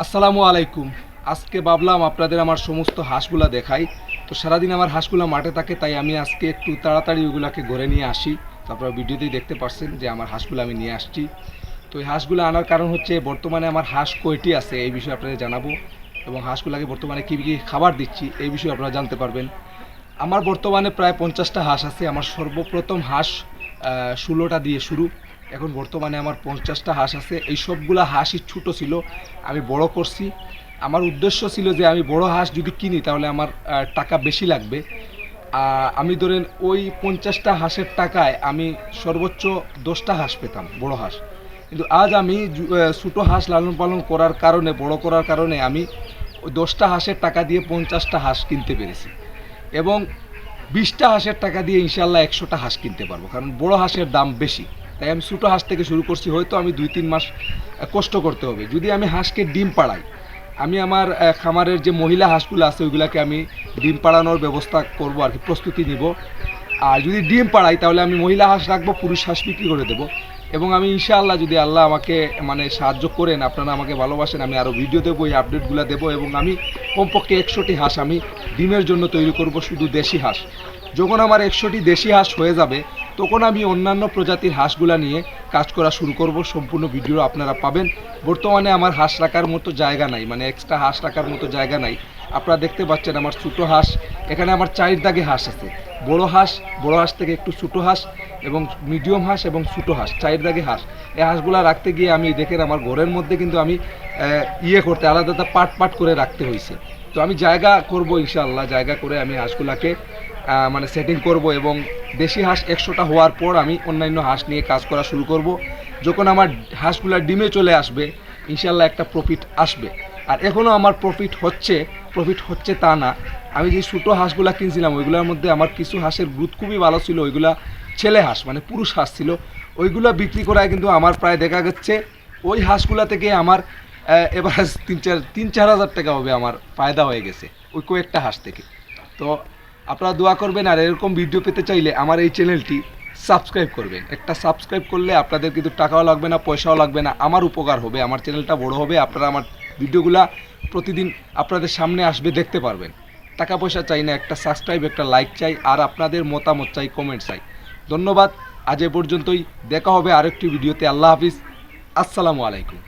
আসসালামু আলাইকুম। আজকে ভাবলাম আপনাদের আমার সমস্ত হাঁসগুলা দেখাই। তো সারাদিন আমার হাঁসগুলা মাঠে থাকে, তাই আমি আজকে একটু তাড়াতাড়ি ওইগুলাকে ঘরে নিয়ে আসি। তো আপনারা ভিডিওতেই দেখতে পাচ্ছেন যে আমার হাঁসগুলো আমি নিয়ে আসছি। তো এই হাঁসগুলো আনার কারণ হচ্ছে বর্তমানে আমার হাঁস কয়টি আছে এই বিষয়ে আপনাদের জানাবো, এবং হাঁসগুলাকে বর্তমানে কী কী খাবার দিচ্ছি এই বিষয়ে আপনারা জানতে পারবেন। আমার বর্তমানে প্রায় 50টা হাঁস আছে। আমার সর্বপ্রথম হাঁস 16টা দিয়ে শুরু। এখন বর্তমানে আমার 50টা হাঁস আছে। এই সবগুলা হাঁসই ছোটো ছিল, আমি বড় করছি। আমার উদ্দেশ্য ছিল যে আমি বড় হাঁস যদি কিনি তাহলে আমার টাকা বেশি লাগবে। আমি ধরেন ওই 50টা হাঁসের টাকায় আমি সর্বোচ্চ 10টা হাঁস পেতাম, বড় হাঁস। কিন্তু আজ আমি ছোটো হাঁস লালন পালন করার কারণে, বড় করার কারণে আমি ওই 10টা হাঁসের টাকা দিয়ে 50টা হাঁস কিনতে পেরেছি, এবং 20টা হাঁসের টাকা দিয়ে ইনশাল্লাহ 100টা হাঁস কিনতে পারবো, কারণ বড় হাঁসের দাম বেশি। তাই আমি ছোটো হাঁস থেকে শুরু করছি। হয়তো আমি 2-3 মাস কষ্ট করতে হবে। যদি আমি হাঁসকে ডিম পাড়াই, আমি আমার খামারের যে মহিলা হাঁসগুলো আছে ওইগুলাকে আমি ডিম পাড়ানোর ব্যবস্থা করব আর কি, প্রস্তুতি নিব। আর যদি ডিম পাড়াই তাহলে আমি মহিলা হাঁস রাখবো, পুরুষ হাঁস বিক্রি করে দেবো। এবং আমি ইনশাআল্লাহ, যদি আল্লাহ আমাকে সাহায্য করেন, আপনারা আমাকে ভালোবাসেন, আমি আরও ভিডিও দেবো, এই আপডেটগুলো দেবো, এবং আমি কমপক্ষে 100টি হাঁস আমি ডিমের জন্য তৈরি করব, শুধু দেশি হাঁস। যখন আমার 100টি দেশি হাঁস হয়ে যাবে তখন আমি অন্যান্য প্রজাতির হাঁসগুলা নিয়ে কাজ করা শুরু করব। সম্পূর্ণ ভিডিও আপনারা পাবেন। বর্তমানে আমার হাঁস রাখার মতো জায়গা নাই, এক্সট্রা হাঁস রাখার মতো জায়গা নাই। আপনারা দেখতে পাচ্ছেন আমার ছোটো হাঁস, এখানে আমার 4 দাগে হাঁস আছে। বড় হাঁস থেকে একটু ছোটো হাঁস, এবং মিডিয়াম হাঁস এবং ছোটো হাঁস, 4 দাগে হাঁস। এই হাঁসগুলা রাখতে গিয়ে আমি দেখেন আমার ঘরের মধ্যে কিন্তু আমি করতে আলাদা পাট করে রাখতে হয়েছে। তো আমি জায়গা করব ইনশাআল্লাহ, জায়গা করে আমি হাঁসগুলাকে সেটিং করব, এবং দেশি হাঁস 100টা হওয়ার পর আমি অন্যান্য হাঁস নিয়ে কাজ করা শুরু করব। যখন আমার হাঁসগুলা ডিমে চলে আসবে ইনশাআল্লাহ একটা প্রফিট আসবে। আর এখনও আমার প্রফিট হচ্ছে তা না। আমি যে ছোটো হাঁসগুলা কিনছিলাম ওইগুলোর মধ্যে আমার কিছু হাঁসের গ্রোথ খুবই ভালো ছিল, ওইগুলা ছেলে হাঁস পুরুষ হাঁস ছিল। ওইগুলো বিক্রি করায় কিন্তু আমার প্রায় দেখা যাচ্ছে ওই হাঁসগুলা থেকে আমার এবার 3-4 হাজার টাকা হবে আমার ফায়দা হয়ে গেছে ওই কয়েকটা হাঁস থেকে। তো আপনারা দোয়া করবেন, আর এরকম ভিডিও পেতে চাইলে আমার এই চ্যানেলটি সাবস্ক্রাইব করবেন। একটা সাবস্ক্রাইব করলে আপনাদের কিন্তু টাকাও লাগবে না, পয়সাও লাগবে না, আমার উপকার হবে, আমার চ্যানেলটা বড় হবে। আপনারা আমার ভিডিওগুলা প্রতিদিন আপনাদের সামনে আসবে, দেখতে পারবেন। টাকা পয়সা চাই না, একটা সাবস্ক্রাইব, একটা লাইক চাই, আর আপনাদের মতামত চাই, কমেন্ট চাই। ধন্যবাদ। আজ এ পর্যন্তই, দেখা হবে আরেকটি ভিডিওতে। আল্লাহ হাফিজ, আসসালামু আলাইকুম।